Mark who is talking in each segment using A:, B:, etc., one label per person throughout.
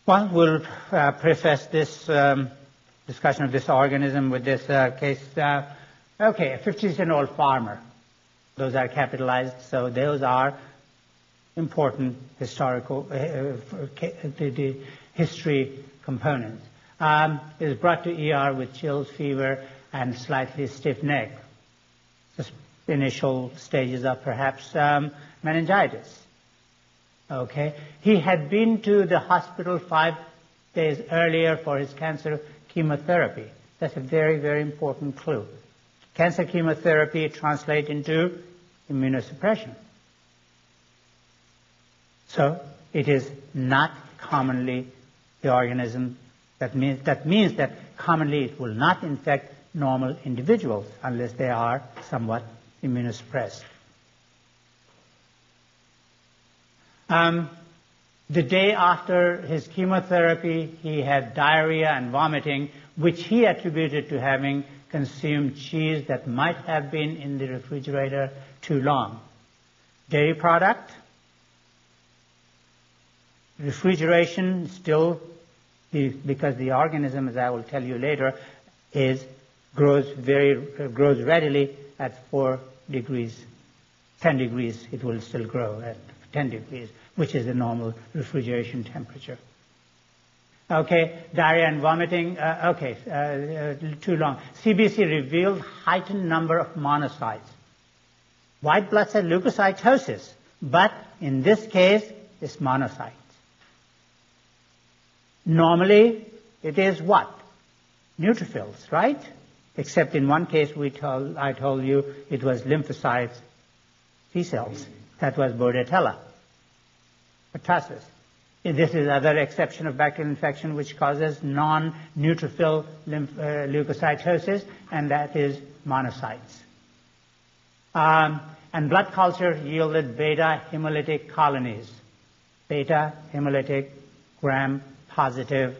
A: Well, we'll preface this discussion of this organism with this case. Okay, a 50-cent-old farmer. Those are capitalized, so those are important historical the history components. Is brought to ER with chills, fever, and slightly stiff neck. Just initial stages of perhaps meningitis. Okay, he had been to the hospital 5 days earlier for his cancer chemotherapy. That's a very, very important clue. Cancer chemotherapy translates into immunosuppression. So it is not commonly the organism that means that commonly it will not infect normal individuals unless they are somewhat immunosuppressed. The day after his chemotherapy, he had diarrhea and vomiting, which he attributed to having consumed cheese that might have been in the refrigerator too long. Dairy product, refrigeration still, because the organism, as I will tell you later, grows readily at 4 degrees, 10 degrees. It will still grow at 10 degrees, which is the normal refrigeration temperature. Okay, diarrhea and vomiting. Too long. CBC revealed heightened number of monocytes. White blood cell leukocytosis, but in this case, it's monocytes. Normally, it is what? Neutrophils, right? Except in one case, I told you it was lymphocytes, T cells. That was Bordetella pertussis. This is another exception of bacterial infection which causes non-neutrophil leukocytosis, and that is monocytes. And blood culture yielded beta hemolytic colonies. Beta hemolytic gram-positive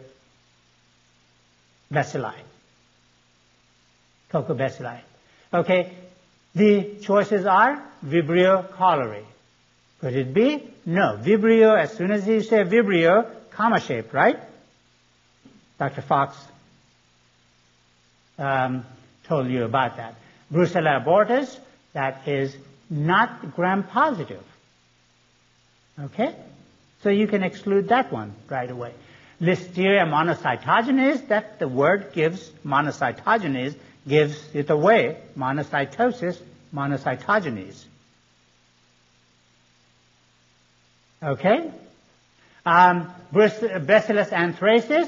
A: bacilli. Cocobacilli. Okay, the choices are Vibrio cholerae. Could it be? No. Vibrio, as soon as you say Vibrio, comma-shaped, right? Dr. Fox told you about that. Brucella abortus, that is not gram-positive. Okay? So you can exclude that one right away. Listeria monocytogenes, that the word gives, monocytogenes, gives it away. Monocytosis, monocytogenes. Okay? Bacillus anthracis?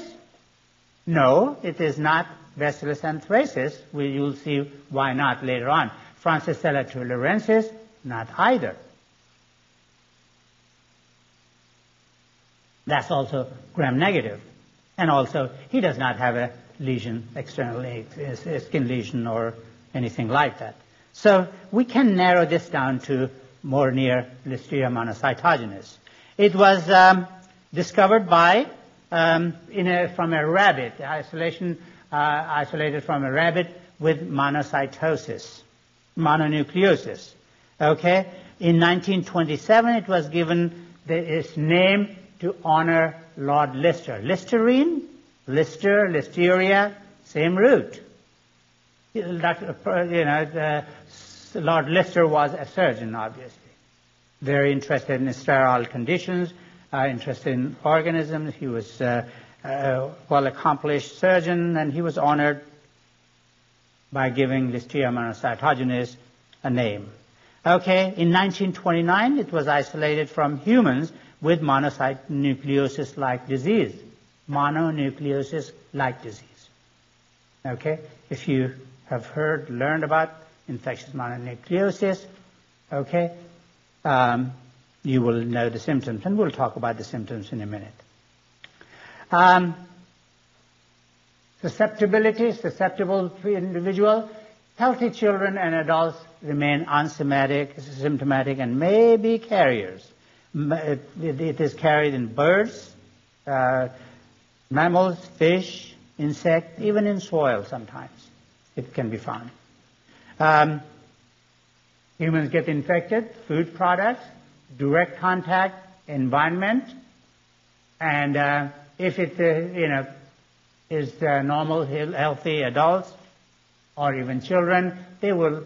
A: No, it is not Bacillus anthracis. You'll see why not later on. Francisella tularensis? Not either. That's also gram-negative. And also, he does not have a lesion externally, a skin lesion or anything like that. So we can narrow this down to more near Listeria monocytogenes. It was discovered by from a rabbit, isolated from a rabbit with monocytosis, mononucleosis. Okay, in 1927, it was given its name to honor Lord Lister. Listerine, Lister, Listeria, same root. Lord Lister was a surgeon, obviously. Very interested in sterile conditions, interested in organisms. He was a well-accomplished surgeon, and he was honored by giving Listeria monocytogenes a name. Okay, in 1929, it was isolated from humans with mononucleosis-like disease. Mononucleosis-like disease. Okay, if you have learned about infectious mononucleosis, okay, you will know the symptoms, and we'll talk about the symptoms in a minute. Susceptible individual, healthy children and adults remain asymptomatic, and may be carriers. It is carried in birds, mammals, fish, insects, even in soil sometimes. It can be found. Humans get infected, food products, direct contact, environment, and if it, is normal, healthy adults or even children, they will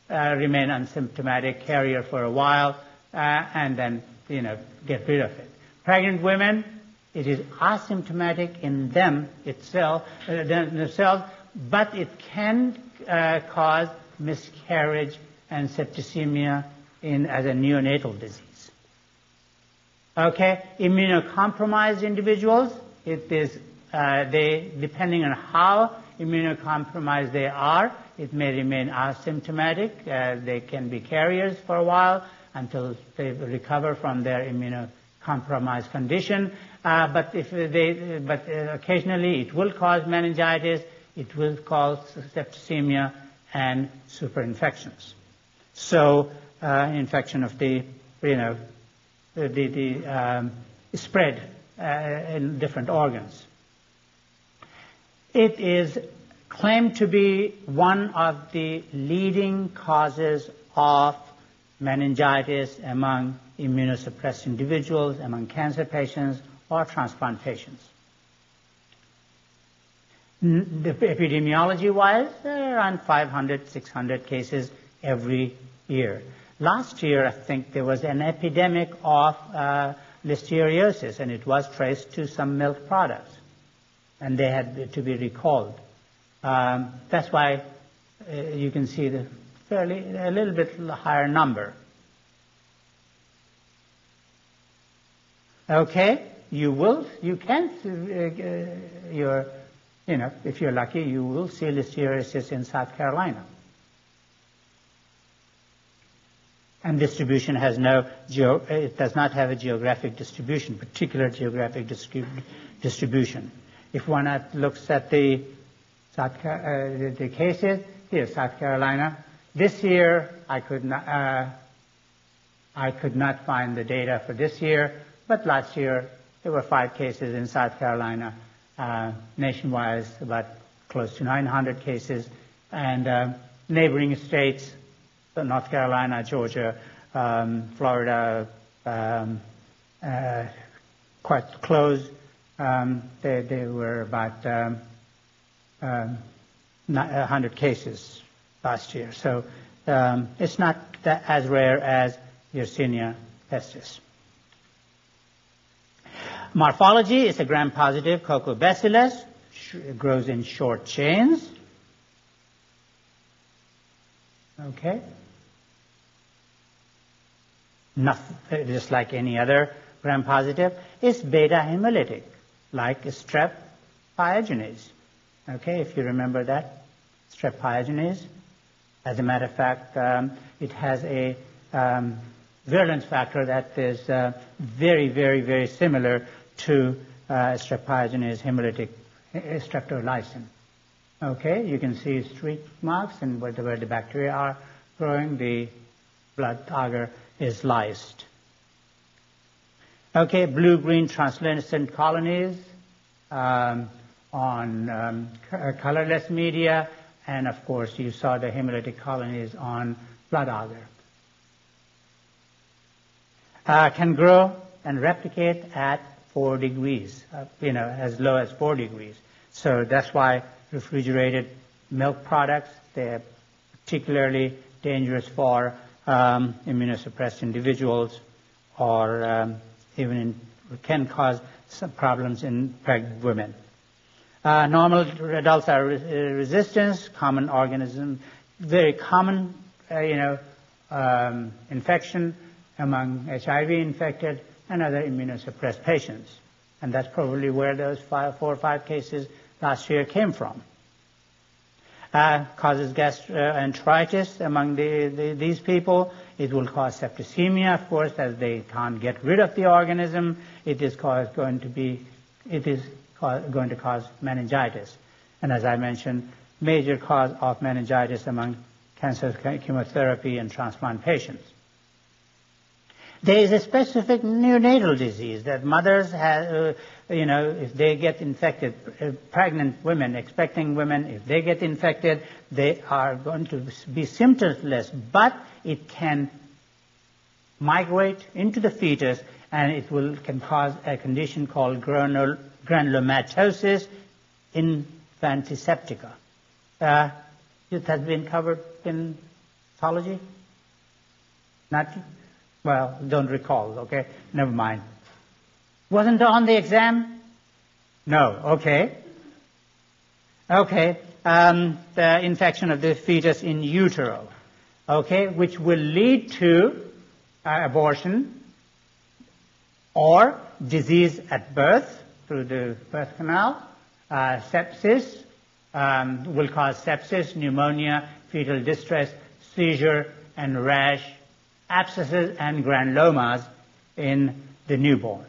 A: remain asymptomatic carrier for a while and then, get rid of it. Pregnant women, it is asymptomatic in themselves, but it can cause miscarriage and septicemia as a neonatal disease. Okay, immunocompromised individuals, it is depending on how immunocompromised they are, it may remain asymptomatic. They can be carriers for a while until they recover from their immunocompromised condition. But occasionally it will cause meningitis, it will cause septicemia and superinfections. So infection of the spread in different organs. It is claimed to be one of the leading causes of meningitis among immunosuppressed individuals, among cancer patients or transplant patients. Epidemiology-wise, there are around 500, 600 cases every year. Last year, I think there was an epidemic of listeriosis, and it was traced to some milk products, and they had to be recalled. That's why you can see a little bit higher number. Okay, if you're lucky, you will see listeriosis in South Carolina. And distribution has it does not have a geographic distribution, particular geographic distribution. If one looks at the cases, here's South Carolina. This year, I could not find the data for this year, but last year there were 5 cases in South Carolina. Nationwide, about close to 900 cases, and neighboring states, North Carolina, Georgia, Florida, quite close. They were about 100 cases last year. So it's not as rare as Yersinia pestis. Morphology is a gram-positive Coccobacillus. It grows in short chains. Okay. Just like any other gram-positive. It's beta-hemolytic, like strep pyogenes. Okay, if you remember that, strep pyogenes. As a matter of fact, it has a virulence factor that is very, very, very similar to strep pyogenes hemolytic streptolysin. Okay, you can see streak marks, and where the bacteria are growing, the blood agar is lysed. Okay, blue-green translucent colonies on colorless media, and of course you saw the hemolytic colonies on blood agar. Can grow and replicate at 4 degrees, as low as 4 degrees. So that's why refrigerated milk products, they're particularly dangerous for immunosuppressed individuals, or can cause some problems in pregnant women. Normal adults are resistant, common organism, very common, infection among HIV-infected and other immunosuppressed patients. And that's probably where those 4 or 5 cases last year came from. Causes gastroenteritis among these people. It will cause septicemia, of course, as they can't get rid of the organism. It is going to cause meningitis. And as I mentioned, major cause of meningitis among cancer chemotherapy and transplant patients. There is a specific neonatal disease that mothers have, if they get infected, pregnant women, expecting women, if they get infected, they are going to be symptomless, but it can migrate into the fetus, and it can cause a condition called granulomatosis infantiseptica. It has been covered in pathology? Not? Well, don't recall, okay? Never mind. Wasn't on the exam? No, okay. Okay, the infection of the fetus in utero, okay, which will lead to abortion or disease at birth through the birth canal. Sepsis will cause sepsis, pneumonia, fetal distress, seizure, and rash, abscesses, and granulomas in the newborn.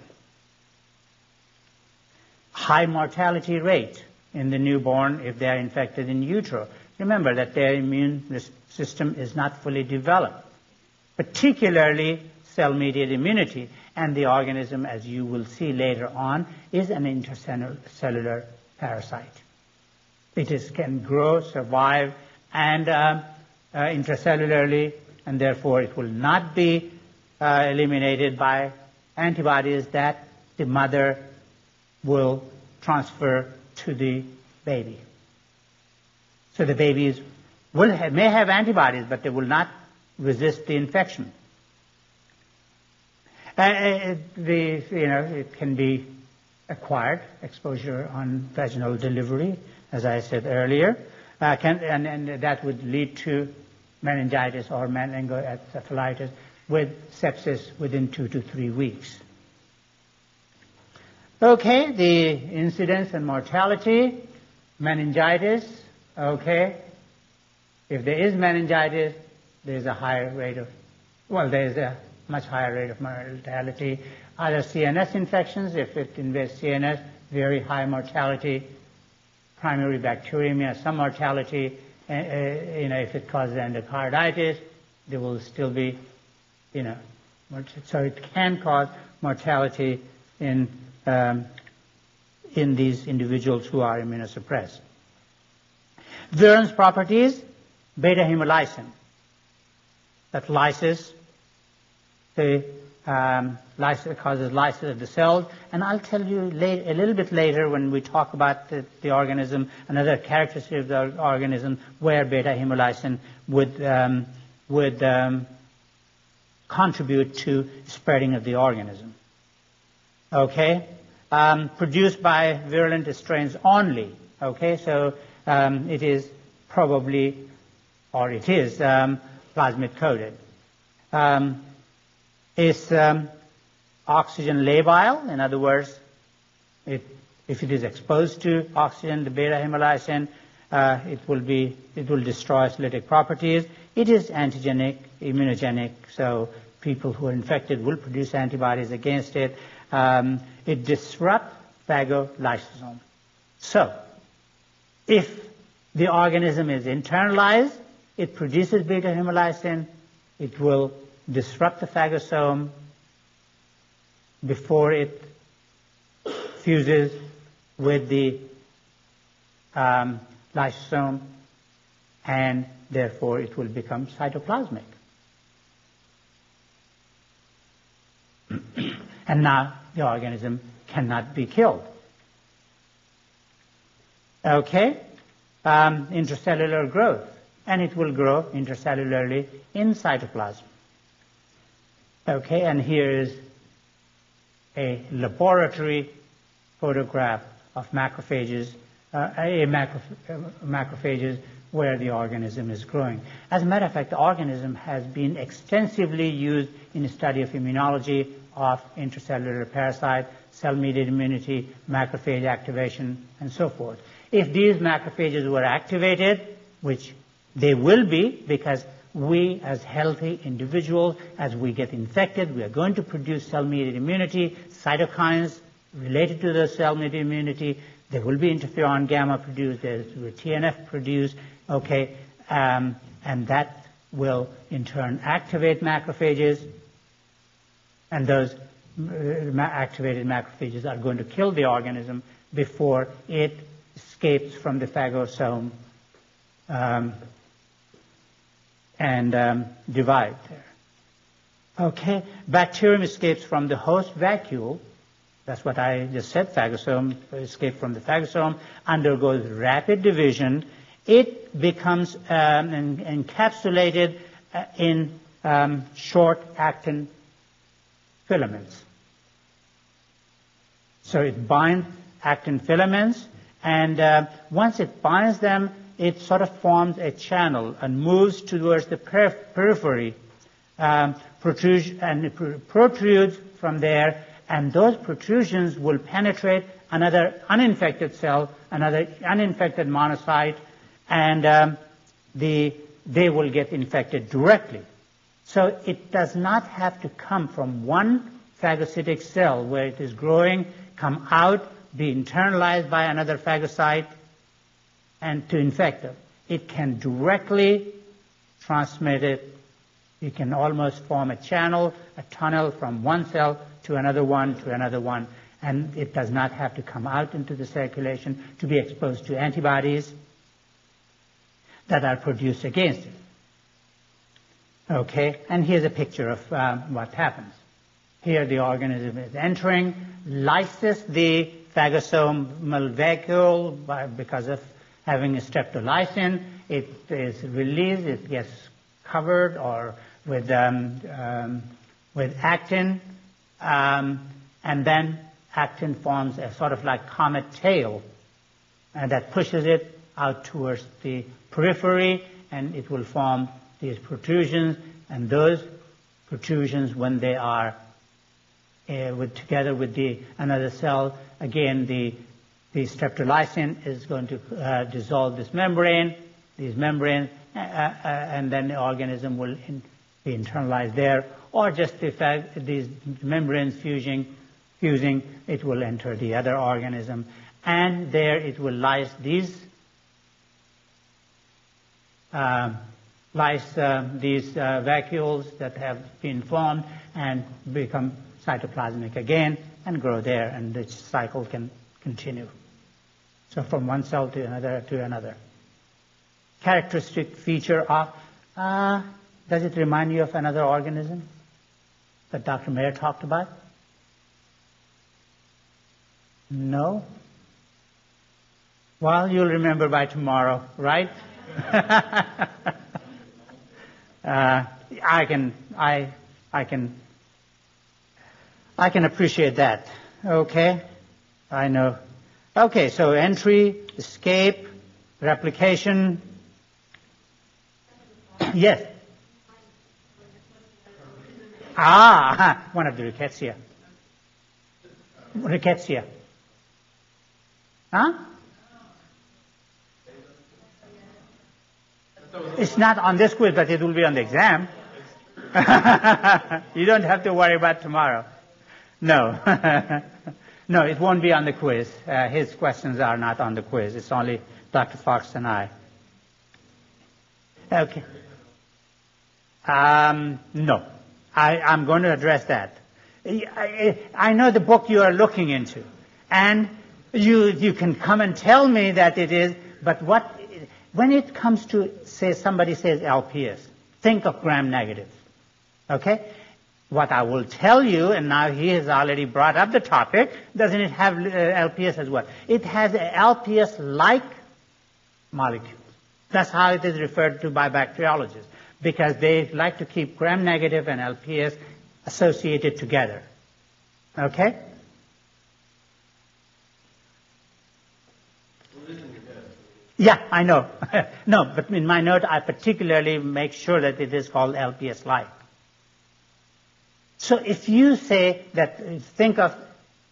A: High mortality rate in the newborn if they are infected in utero. Remember that their immune system is not fully developed, particularly cell-mediated immunity, and the organism, as you will see later on, is an intercellular parasite. It can grow, survive, and intracellularly, and therefore it will not be eliminated by antibodies that the mother will transfer to the baby. So the babies may have antibodies, but they will not resist the infection. It can be acquired exposure on vaginal delivery, as I said earlier, and that would lead to meningitis or meningoencephalitis with sepsis within 2 to 3 weeks. Okay, the incidence and mortality, meningitis, okay. If there is meningitis, there's a higher rate of, there's a much higher rate of mortality. Other CNS infections, if it invades CNS, very high mortality. Primary bacteremia, some mortality. If it causes endocarditis, there will still be, so it can cause mortality in these individuals who are immunosuppressed. Virulence properties, beta-hemolysin. That lysis, causes lysis of the cells, and I'll tell you a little bit later when we talk about the organism, another characteristic of the organism where beta-hemolysin would contribute to spreading of the organism. Okay, produced by virulent strains only. Okay, so it is probably, or it is plasmid coated. It's oxygen labile. In other words, if it is exposed to oxygen, the beta-hemolysin, it will destroy cytolytic properties. It is antigenic, immunogenic, so people who are infected will produce antibodies against it. It disrupts phagolysosome. So, if the organism is internalized, it produces beta-hemolysin, it will disrupt the phagosome before it fuses with the lysosome, and therefore it will become cytoplasmic. And now the organism cannot be killed. Okay? Intracellular growth. And it will grow intracellularly in cytoplasm. Okay, and here is a laboratory photograph of macrophages, macrophages where the organism is growing. As a matter of fact, the organism has been extensively used in the study of immunology of intracellular parasites, cell-mediated immunity, macrophage activation, and so forth. If these macrophages were activated, which they will be, because we as healthy individuals, as we get infected, we are going to produce cell-mediated immunity, cytokines related to the cell-mediated immunity. There will be interferon gamma produced, there will be TNF produced, okay, and that will in turn activate macrophages, and those activated macrophages are going to kill the organism before it escapes from the phagosome and divide there. Okay, bacterium escapes from the host vacuole That's what I just said, phagosome, escape from the phagosome, undergoes rapid division. It becomes encapsulated in short actin filaments. So it binds actin filaments, and once it binds them, it sort of forms a channel and moves towards the periphery, protrudes from there, and those protrusions will penetrate another uninfected cell, another uninfected monocyte, and they will get infected directly. So it does not have to come from one phagocytic cell where it is growing, come out, be internalized by another phagocyte, and to infect them. It can directly transmit it. You can almost form a channel, a tunnel from one cell to another one, and it does not have to come out into the circulation to be exposed to antibodies that are produced against it. Okay, and here's a picture of what happens. Here the organism is entering, lyses the phagosomal vacuole because of having a streptolysin. It is released, it gets covered or with actin, and then actin forms a sort of like comet tail, and that pushes it out towards the periphery, and it will form these protrusions, and those protrusions, when they are together with another cell, again the streptolysin is going to dissolve these membranes, and then the organism will be internalized there, or just the fact that these membranes fusing, it will enter the other organism, and there it will lyse these vacuoles that have been formed and become cytoplasmic again and grow there, and the cycle can continue. So from one cell to another. Characteristic feature of, does it remind you of another organism that Dr. Mayer talked about? No? Well, you'll remember by tomorrow, right? I can appreciate that. Okay, I know. Okay, so entry, escape, replication. Yes. One of the rickettsia. Rickettsia. Huh? It's not on this quiz, but it will be on the exam. You don't have to worry about tomorrow. No. No, it won't be on the quiz. His questions are not on the quiz. It's only Dr. Fox and I. Okay. No. I'm going to address that. I know the book you are looking into, and you can come and tell me that it is, but when it comes to, say, somebody says LPS, think of gram-negative. Okay? What I will tell you, and now he has already brought up the topic, doesn't it have LPS as well? It has a LPS-like molecule. That's how it is referred to by bacteriologists, because they like to keep gram-negative and LPS associated together. Okay? Yeah, I know. No, but in my note, I particularly make sure that it is called LPS-like. So if you say that,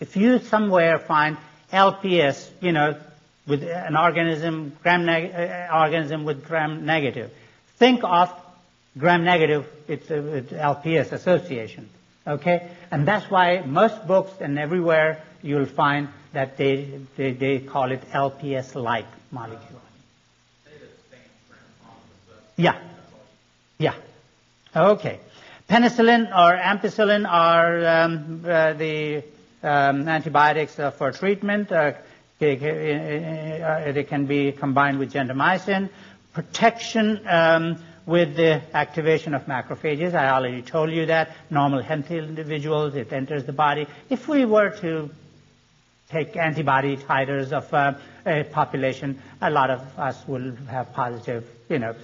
A: if you somewhere find LPS, with an organism, organism with gram-negative, think of gram-negative, it's LPS association, okay? And that's why most books and everywhere you'll find that they call it LPS-like molecule. Yeah. Yeah. Okay. Penicillin or ampicillin are the antibiotics for treatment. They can be combined with gentamicin. Protection with the activation of macrophages. I already told you that. Normal healthy individuals, it enters the body. If we were to take antibody titers of a population, a lot of us will have positive,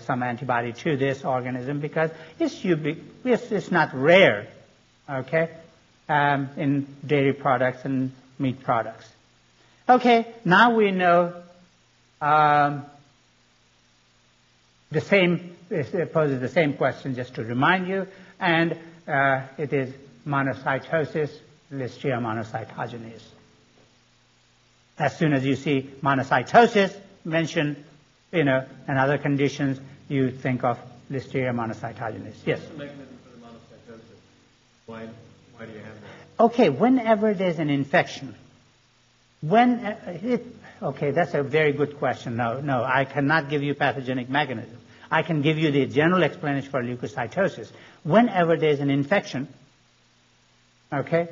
A: some antibody to this organism because it's not rare, okay, in dairy products and meat products. Okay, now we know it poses the same question just to remind you, and it is monocytosis, Listeria monocytogenes. As soon as you see monocytosis mentioned, and other conditions, you think of Listeria monocytogenes. Yes?
B: What's the mechanism for the monocytosis? Why do you have that?
A: Okay, whenever there's an infection, okay, that's a very good question. No, I cannot give you pathogenic mechanism. I can give you the general explanation for leukocytosis. Whenever there's an infection, okay,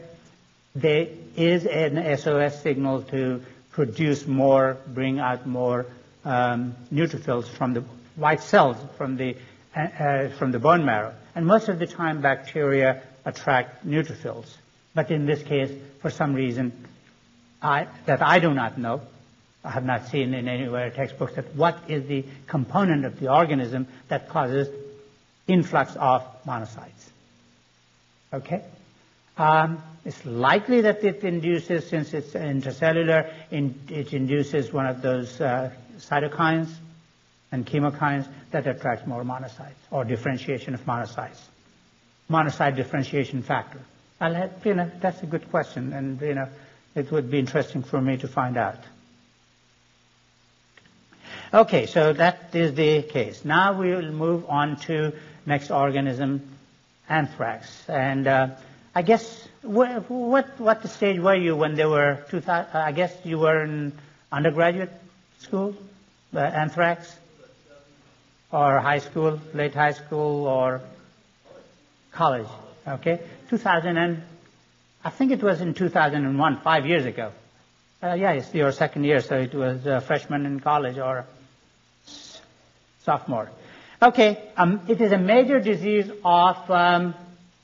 A: there is an SOS signal to produce more, bring out more neutrophils from the white cells from the bone marrow. And most of the time, bacteria attract neutrophils. But in this case, for some reason that I do not know, I have not seen in anywhere textbooks that what is the component of the organism that causes influx of monocytes. Okay? It's likely that it induces, since it's intracellular, it induces one of those cytokines and chemokines that attracts more monocytes, or differentiation of monocytes. Monocyte differentiation factor. That's a good question, and it would be interesting for me to find out. Okay, so that is the case. Now we will move on to next organism, anthrax. And I guess, what stage were you when there were 2000? I guess you were in undergraduate school, anthrax, or high school, late high school, or college. Okay, 2000 I think it was in 2001, 5 years ago. Yeah, it's your second year, so it was a freshman in college or sophomore. Okay, it is a major disease of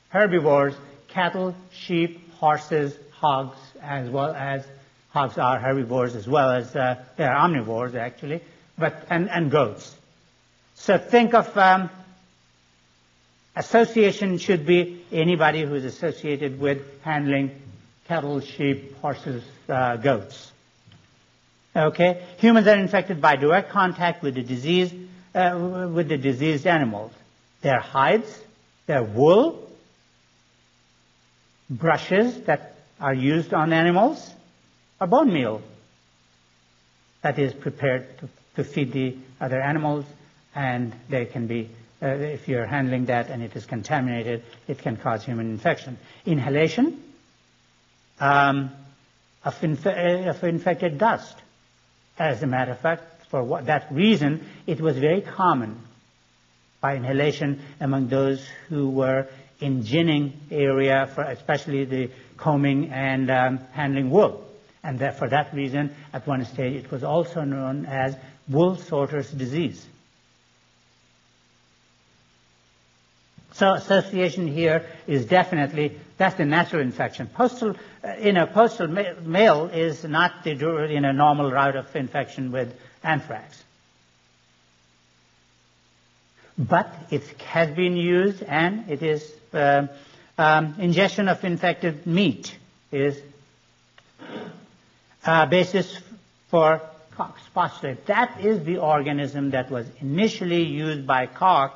A: herbivores, cattle, sheep, horses, hogs, as well as hogs are herbivores as well as they're omnivores actually, and goats. So think of association should be anybody who's associated with handling cattle, sheep, horses, goats. Okay, humans are infected by direct contact with the diseased animals. Their hides, their wool, brushes that are used on animals, or bone meal that is prepared to feed the other animals, and they can be, if you're handling that and it is contaminated, it can cause human infection. Inhalation of infected dust. As a matter of fact, for that reason, it was very common by inhalation among those who were in ginning area, for especially the combing and handling wool. And for that reason, at one stage, it was also known as wool sorter's disease. So association here is definitely, that's the natural infection. Postal male is not the normal route of infection with anthrax. But it has been used, and it is ingestion of infected meat is basis for Koch's postulate. That is the organism that was initially used by Koch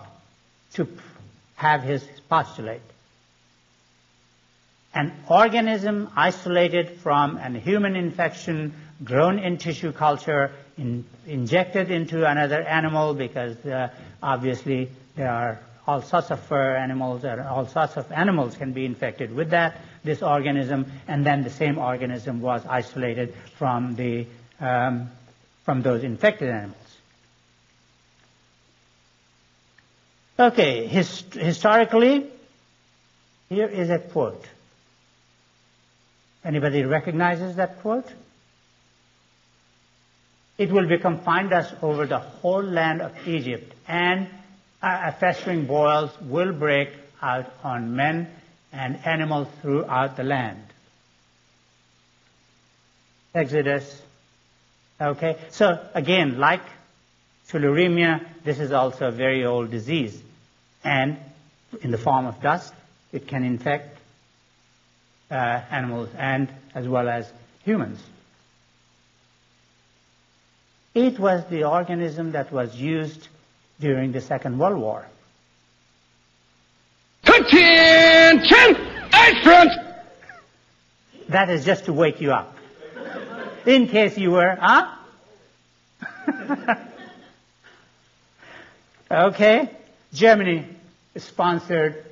A: to have his postulate. An organism isolated from a human infection, grown in tissue culture, injected into another animal, because obviously there are all sorts of fur animals, and all sorts of animals can be infected with this organism, and then the same organism was isolated from those infected animals. Okay, historically, here is a quote. Anybody recognizes that quote? It will become find us over the whole land of Egypt, and festering boils will break out on men and animals throughout the land. exodus. Okay, so again, like tularemia, this is also a very old disease. And in the form of dust, it can infect animals and as well as humans. It was the organism that was used during the Second World War.
C: Attention! Excellent!
A: That is just to wake you up. In case you were, huh? Okay. Germany sponsored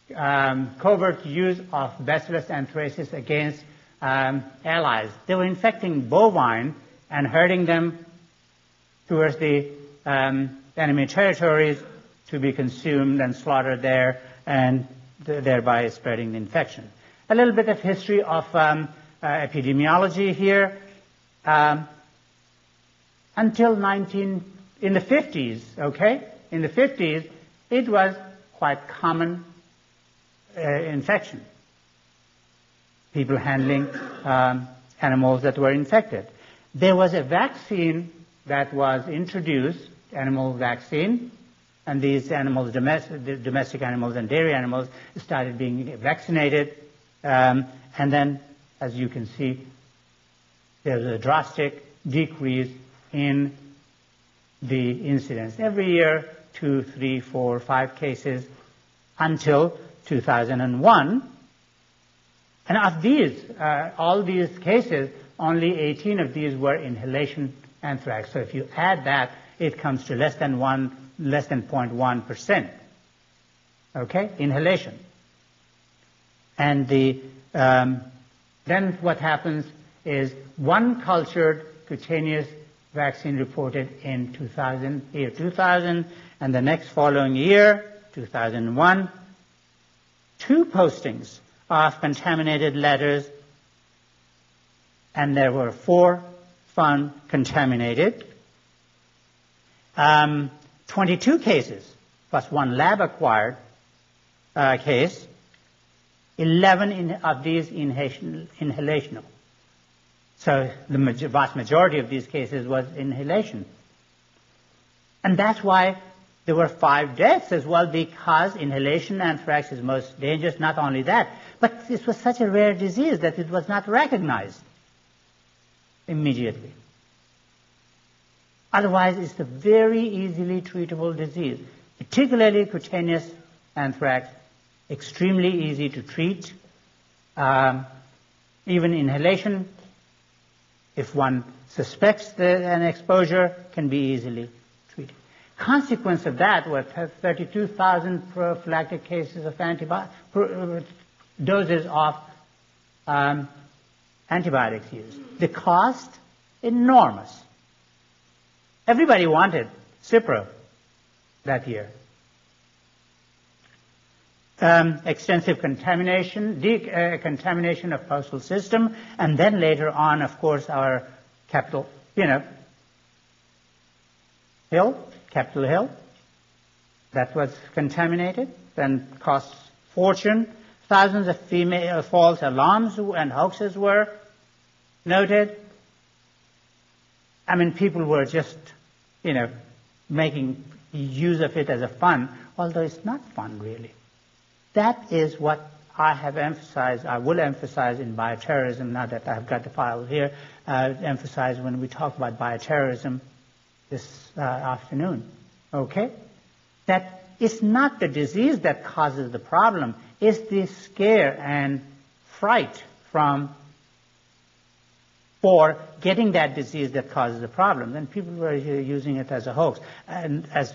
A: covert use of Bacillus anthracis against allies. They were infecting bovine and herding them towards the enemy territories to be consumed and slaughtered there, and thereby spreading the infection. A little bit of history of epidemiology here. Until in the 50s, okay? In the 50s, it was quite common infection. People handling animals that were infected. There was a vaccine that was introduced, animal vaccine, and these animals, domestic animals and dairy animals, started being vaccinated. And then, as you can see, there's a drastic decrease in the incidence. Every year, 2, 3, 4, 5 cases until 2001. And of these, all these cases, only 18 of these were inhalation anthrax. So if you add that, it comes to less than 0.1%. Okay, inhalation. And then what happens is one cultured cutaneous vaccine reported in 2000, and the next following year, 2001, 2 postings of contaminated letters, and there were 4 found contaminated. 22 cases, plus 1 lab-acquired case, 11 of these inhalational. So the vast majority of these cases was inhalation. And that's why there were 5 deaths as well, because inhalation anthrax is most dangerous. Not only that, but this was such a rare disease that it was not recognized immediately. Otherwise, it's a very easily treatable disease, particularly cutaneous anthrax, extremely easy to treat. Even inhalation, if one suspects an exposure, can be easily treated. Consequence of that were 32,000 prophylactic cases of doses of antibiotics used. The cost, enormous. Everybody wanted Cipro that year. Extensive contamination, contamination of postal system, and then later on, of course, our Capitol Hill, that was contaminated, then cost fortune. Thousands of false alarms and hoaxes were noted. I mean, people were just, making use of it as a fun, although it's not fun, really. That is what I have emphasized, I will emphasize in bioterrorism, now that I've got the file here, emphasize when we talk about bioterrorism this afternoon. Okay? That it's not the disease that causes the problem, it's the scare and fright for getting that disease that causes the problem. Then people were using it as a hoax. And as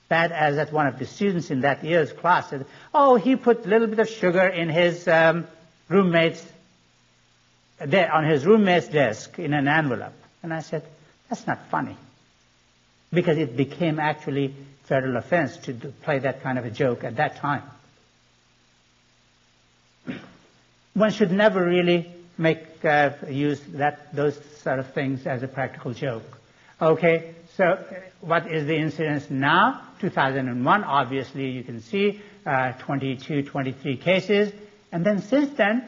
A: bad as that one of the students in that year's class said, oh, he put a little bit of sugar in his roommate's desk in an envelope. And I said, that's not funny. Because it became actually federal offense to play that kind of a joke at that time. One should never really use those sort of things as a practical joke. Okay, so what is the incidence now? 2001, obviously you can see 22, 23 cases, and then since then,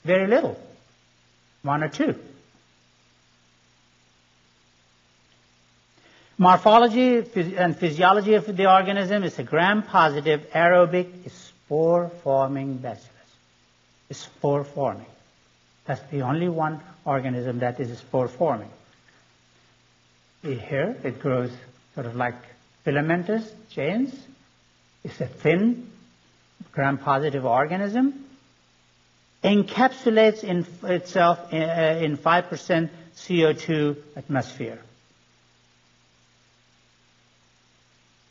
A: very little. 1 or 2. Morphology and physiology of the organism is a gram-positive aerobic spore-forming bacillus. Spore-forming. That's the only one organism that is spore-forming. Here it grows sort of like filamentous chains. It's a thin gram-positive organism. Encapsulates itself in 5% CO2 atmosphere.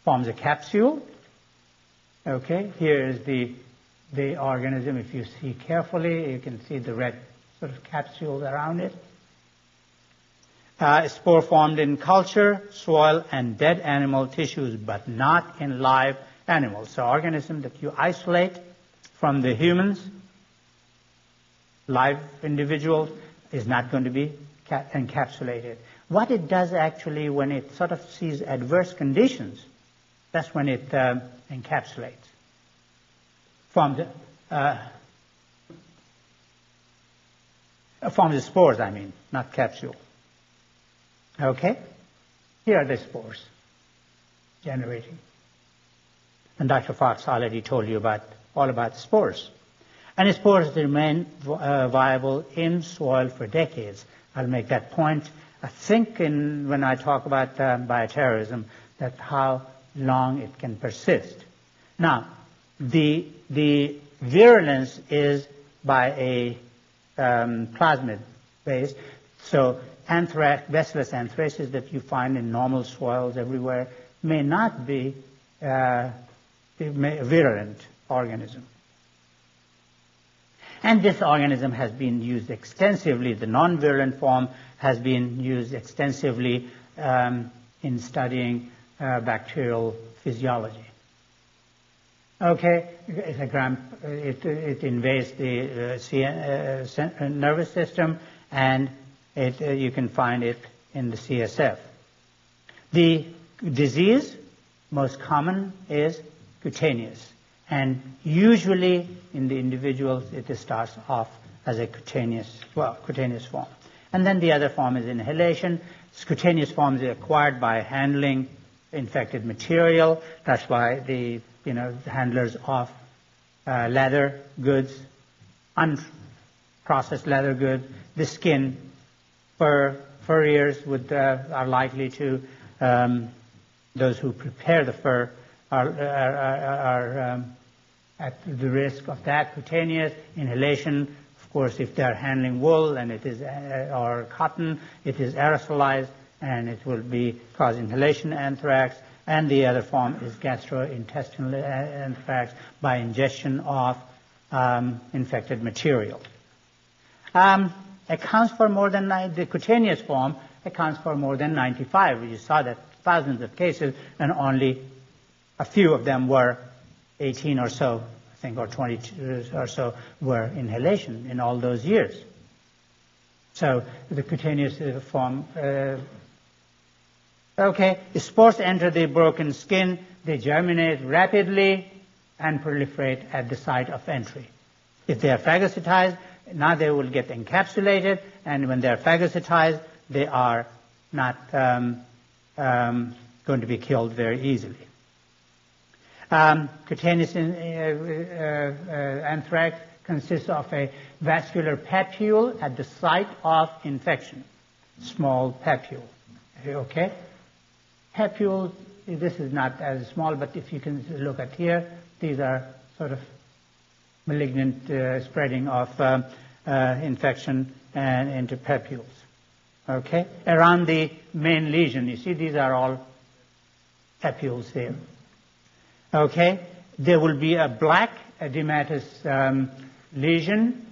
A: Forms a capsule. Okay, here is the organism. If you see carefully, you can see the red sort of capsules around it. Spore formed in culture, soil, and dead animal tissues, but not in live animals. So organism that you isolate from the humans, live individuals, is not going to be encapsulated. What it does actually when it sort of sees adverse conditions, that's when it encapsulates. Forms the spores, I mean, not capsule. Okay? Here are the spores generating. And Dr. Fox already told you all about spores. And spores remain viable in soil for decades. I'll make that point. I think when I talk about bioterrorism, that how long it can persist. Now, the virulence is by a plasmid base. So Bacillus anthracis that you find in normal soils everywhere may not be a virulent organism. And this organism has been used extensively. The non-virulent form has been used extensively in studying bacterial physiology. Okay, it invades the nervous system, and you can find it in the CSF. The disease, most common, is cutaneous. And usually in the individuals, it starts off as a cutaneous form. And then the other form is inhalation. Cutaneous form is acquired by handling infected material. That's why the handlers of leather goods, unprocessed leather goods, the skin, furriers are likely to, those who prepare the fur are at the risk of that. Cutaneous inhalation, of course, if they're handling wool and it is or cotton, it is aerosolized and it will cause inhalation anthrax. And the other form is gastrointestinal anthrax by ingestion of infected material. Accounts for more than the cutaneous form accounts for more than 95. You saw that thousands of cases, and only a few of them were 18 or so, I think, or 20 or so were inhalation in all those years. So the cutaneous form. Okay, spores enter the broken skin. They germinate rapidly and proliferate at the site of entry. If they are phagocytized, now they will get encapsulated, and when they are phagocytized, they are not going to be killed very easily. Cutaneous anthrax consists of a vascular papule at the site of infection, small papule. Okay? Papules, this is not as small, but if you can look at here, these are sort of malignant spreading of infection and into papules. Okay? Around the main lesion, you see these are all papules there. Okay? There will be a black edematous lesion.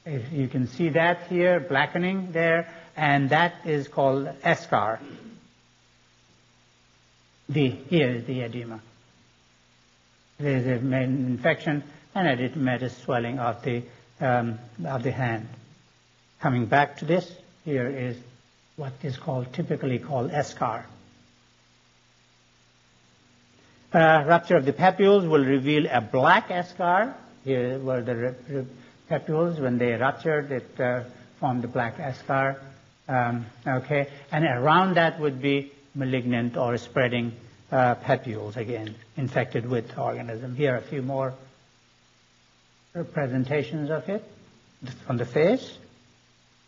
A: If you can see that here, blackening there, and that is called eschar. Here is the edema. There is a main infection and edematous swelling of the hand. Coming back to this, here is what is typically called eschar. Rupture of the papules will reveal a black eschar. Here were the papules. When they ruptured, it form the black eschar. Okay, and around that would be malignant or spreading papules, again, infected with the organism. Here are a few more presentations of it on the face.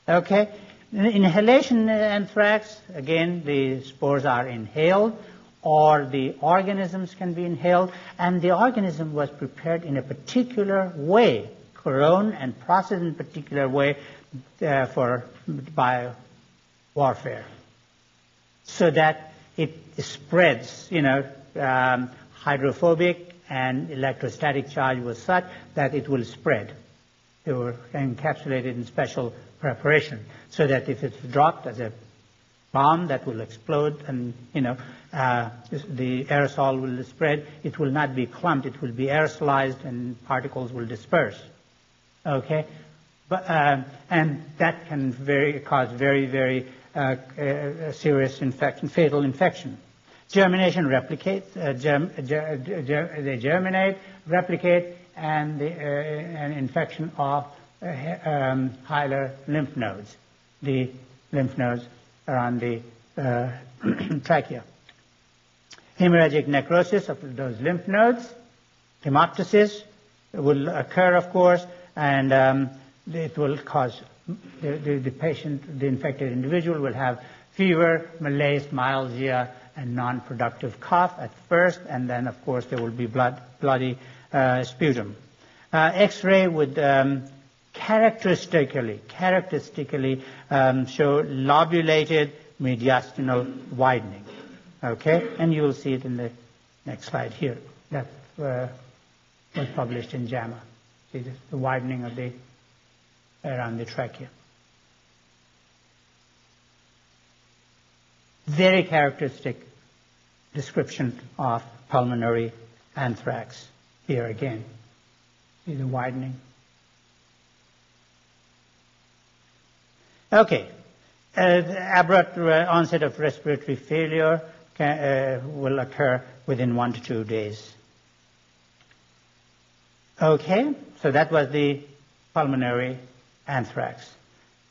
A: Okay, in inhalation anthrax, again, the spores are inhaled, or the organisms can be inhaled, and the organism was prepared in a particular way, grown and processed in a particular way for biowarfare, so that it spreads, hydrophobic and electrostatic charge was such that it will spread. They were encapsulated in special preparation, so that if it's dropped as a bomb that will explode and, the aerosol will spread, it will not be clumped, it will be aerosolized and particles will disperse. Okay? But, and that can cause very, very serious infection, fatal infection. Germination replicates, they germinate, replicate, and an infection of hilar lymph nodes, the lymph nodes around the trachea. Hemorrhagic necrosis of those lymph nodes, hemoptysis will occur, of course, and it will cause the patient, the infected individual, will have fever, malaise, myalgia, and non-productive cough at first, and then, of course, there will be bloody sputum. X-ray would characteristically show lobulated mediastinal widening. Okay, and you will see it in the next slide here. That was published in JAMA. See the widening of around the trachea. Very characteristic description of pulmonary anthrax. Here again, see the widening. Okay, abrupt onset of respiratory failure will occur within 1 to 2 days. Okay, so that was the pulmonary anthrax.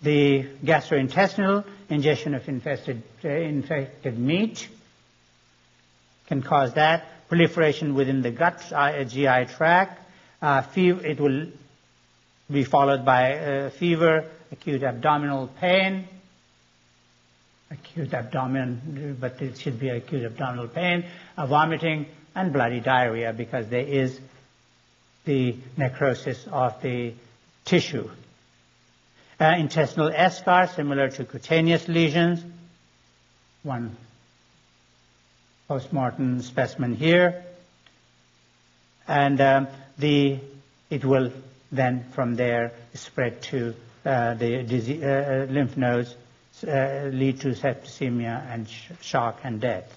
A: The gastrointestinal ingestion of infected meat can cause that. Proliferation within the gut, GI tract. It will be followed by fever, acute abdominal pain, but it should be acute abdominal pain, vomiting, and bloody diarrhea, because there is the necrosis of the tissue. Intestinal eschar, similar to cutaneous lesions. One postmortem specimen here. And it will then from there spread to the lymph nodes, lead to septicemia and shock and death.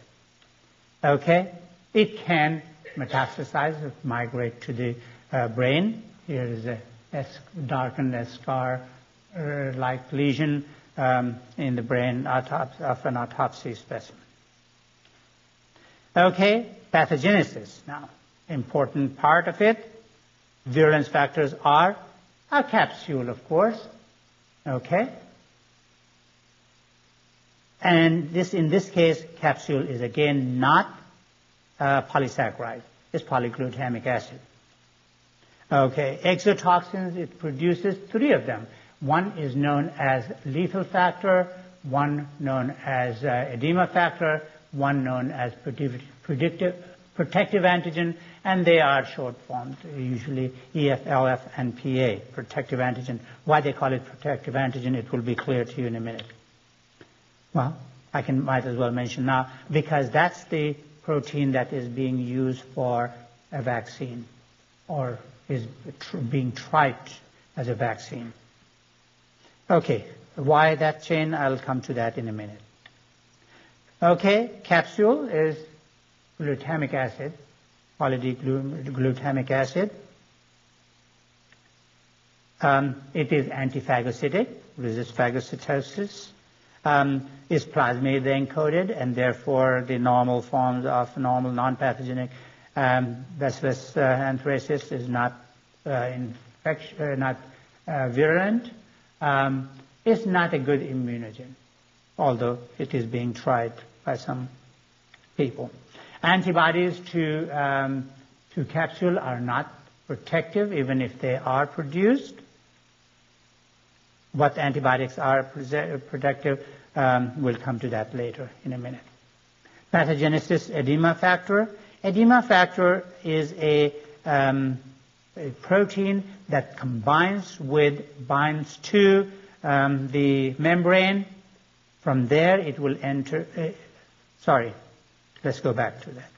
A: Okay? It can metastasize, migrate to the brain. Here is a darkened eschar-like lesion in the brain of an autopsy specimen. Okay, pathogenesis. Now, important part of it. Virulence factors are a capsule, of course. Okay? And in this case, capsule is again not polysaccharide. It's polyglutamic acid. Okay, exotoxins, it produces 3 of them. One is known as lethal factor, one known as edema factor, one known as protective antigen, and they are short forms, usually EF, LF, and PA, protective antigen. Why they call it protective antigen, it will be clear to you in a minute. Well, might as well mention now, because that's the protein that is being used for a vaccine, or is being tried as a vaccine. Okay, why that chain? I'll come to that in a minute. Okay, capsule is glutamic acid, polyglutamic acid. It is antiphagocytic, resists phagocytosis, is plasmid encoded, and therefore the normal forms of normal non-pathogenic bacillus anthracis is not virulent. is not a good immunogen, although it is being tried by some people. Antibodies to capsule are not protective, even if they are produced. What antibiotics are protective, we'll come to that later in a minute. Pathogenesis edema factor. Edema factor is a protein that binds to the membrane. From there it will enter, let's go back to that.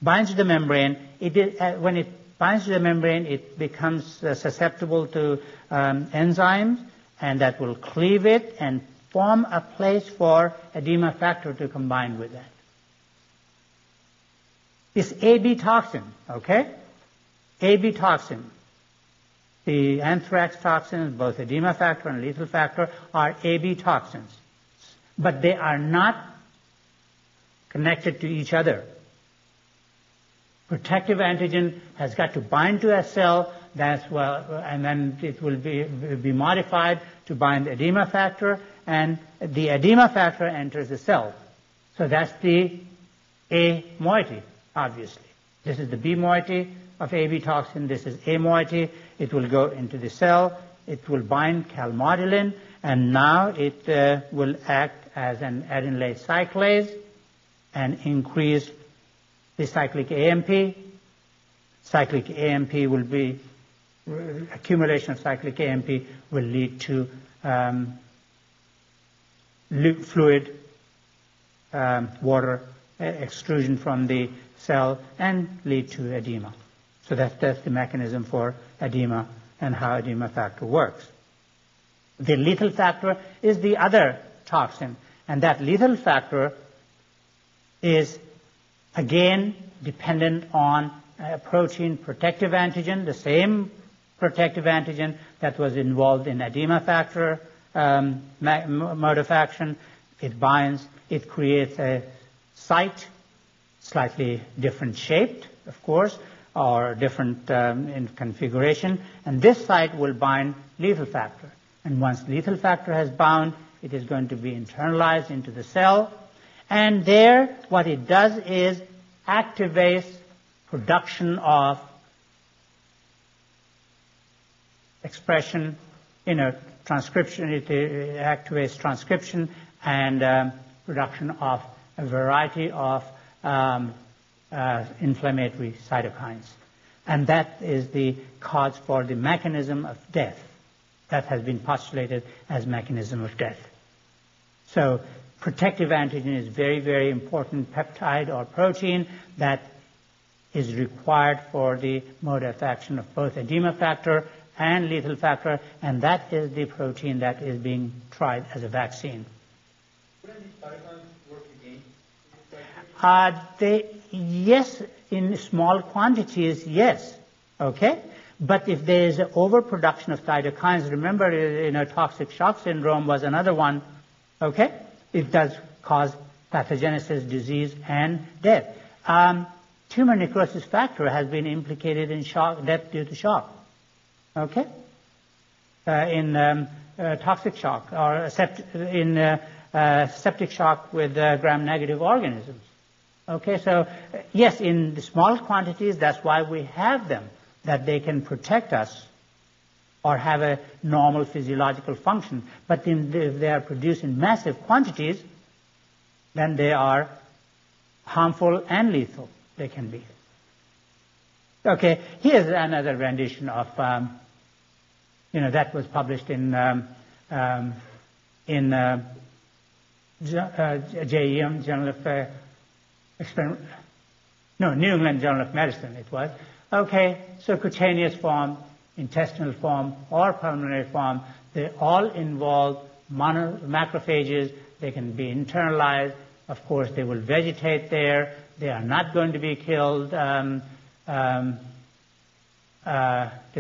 A: Binds to the membrane. When it binds to the membrane, it becomes susceptible to enzymes, and that will cleave it and form a place for edema factor to combine with that. It's AB toxin, okay? AB toxin. The anthrax toxins, both edema factor and lethal factor, are AB toxins. But they are not connected to each other. Protective antigen has got to bind to a cell, and then it will be modified to bind edema factor, and the edema factor enters the cell. So that's the A moiety, obviously. This is the B moiety of AB toxin. This is A moiety. It will go into the cell. It will bind calmodulin, and now it will act as an adenylate cyclase and increase the cyclic AMP. Cyclic AMP will be, accumulation of cyclic AMP will lead to fluid, water extrusion from the cell and lead to edema. So that's the mechanism for edema and how edema factor works. The lethal factor is the other toxin, and that lethal factor is again dependent on a protein protective antigen, the same protective antigen that was involved in edema factor mode of action. It binds, it creates a site, slightly different shaped, of course, or different in configuration, and this site will bind lethal factor. And once lethal factor has bound, it is going to be internalized into the cell, and there what it does is activates production of expression, transcription. It activates transcription and production of a variety of inflammatory cytokines. And that is the cause for the mechanism of death. That has been postulated as mechanism of death. So protective antigen is very, very important peptide or protein that is required for the mode of action of both edema factor and lethal factor, and that is the protein that is being tried as a vaccine.
B: Wouldn't these cytokines work again?
A: Yes, in small quantities, yes. Okay? But if there is an overproduction of cytokines, remember, toxic shock syndrome was another one. Okay? It does cause pathogenesis, disease, and death. Tumor necrosis factor has been implicated in death due to shock. Okay? In toxic shock or septic shock with gram-negative organisms. Okay, so yes, in the small quantities, that's why we have them, that they can protect us or have a normal physiological function. But if they are produced in massive quantities, then they are harmful and lethal. They can be. Okay, here's another rendition of, that was published in JEM, Journal of New England Journal of Medicine it was. Okay, so cutaneous form, intestinal form, or pulmonary form, they all involve macrophages. They can be internalized. Of course, they will vegetate there. They are not going to be killed. They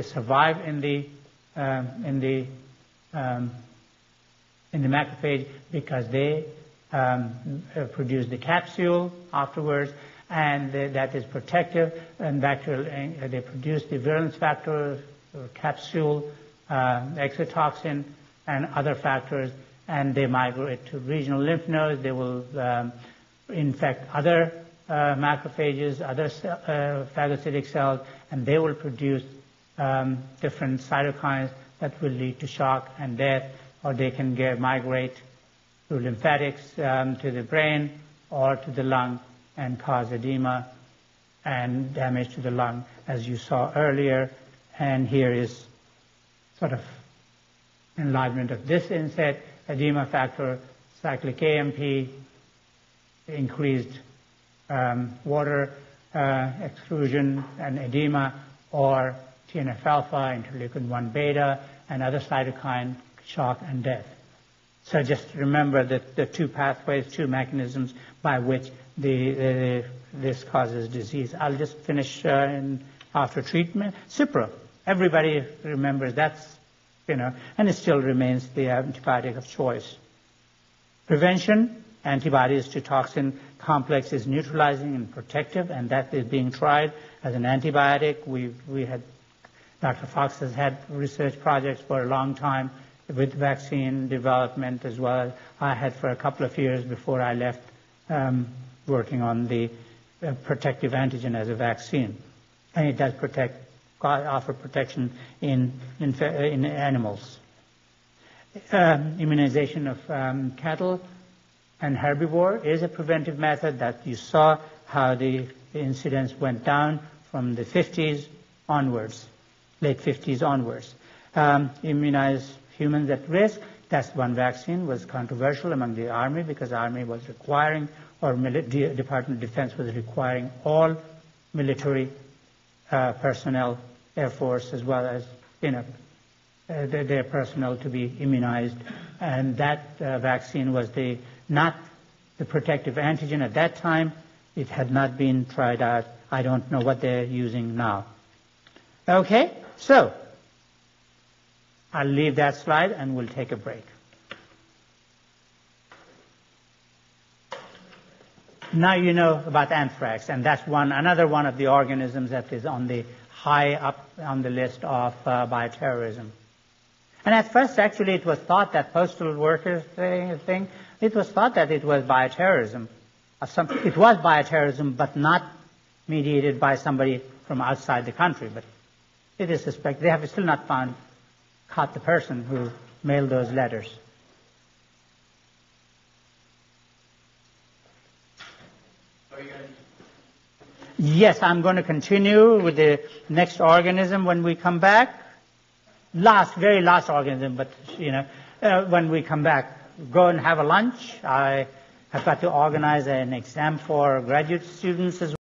A: survive in the macrophage because they produce the capsule afterwards, and that is protective. And they produce the virulence factor, capsule, exotoxin, and other factors, and they migrate to regional lymph nodes. They will infect other macrophages, other phagocytic cells, and they will produce different cytokines that will lead to shock and death, or they can migrate through lymphatics to the brain or to the lung and cause edema and damage to the lung, as you saw earlier. And here is sort of enlargement of this inset, edema factor, cyclic AMP, increased water exclusion and edema, or TNF-alpha, interleukin-1 beta, and other cytokine, shock and death. So just remember that the two pathways, two mechanisms by which this causes disease. I'll just finish after treatment. Cipro. Everybody remembers that's, and it still remains the antibiotic of choice. Prevention, antibodies to toxin complex is neutralizing and protective, and that is being tried as an antibiotic. Dr. Fox has had research projects for a long time with vaccine development, as well as I had for a couple of years before I left working on the protective antigen as a vaccine. And it does offer protection in animals. Immunization of cattle and herbivore is a preventive method that you saw how the incidence went down from the 50s onwards, late 50s onwards. Immunize humans at risk. That's one vaccine was controversial among the Army because the Army was requiring, or Department of Defense was requiring all military personnel, Air Force, as well as their personnel to be immunized. And that vaccine was not the protective antigen at that time. It had not been tried out. I don't know what they're using now. Okay, so I'll leave that slide and we'll take a break. Now you know about anthrax, and that's another one of the organisms that is on the high up on the list of bioterrorism. And at first, actually, it was thought that postal workers thing, it was thought that it was bioterrorism. It was bioterrorism, but not mediated by somebody from outside the country. But it is suspected. They have still not caught the person who mailed those letters. Yes, I'm going to continue with the next organism when we come back. Very last organism, but, when we come back, go and have a lunch. I have got to organize an exam for graduate students as well.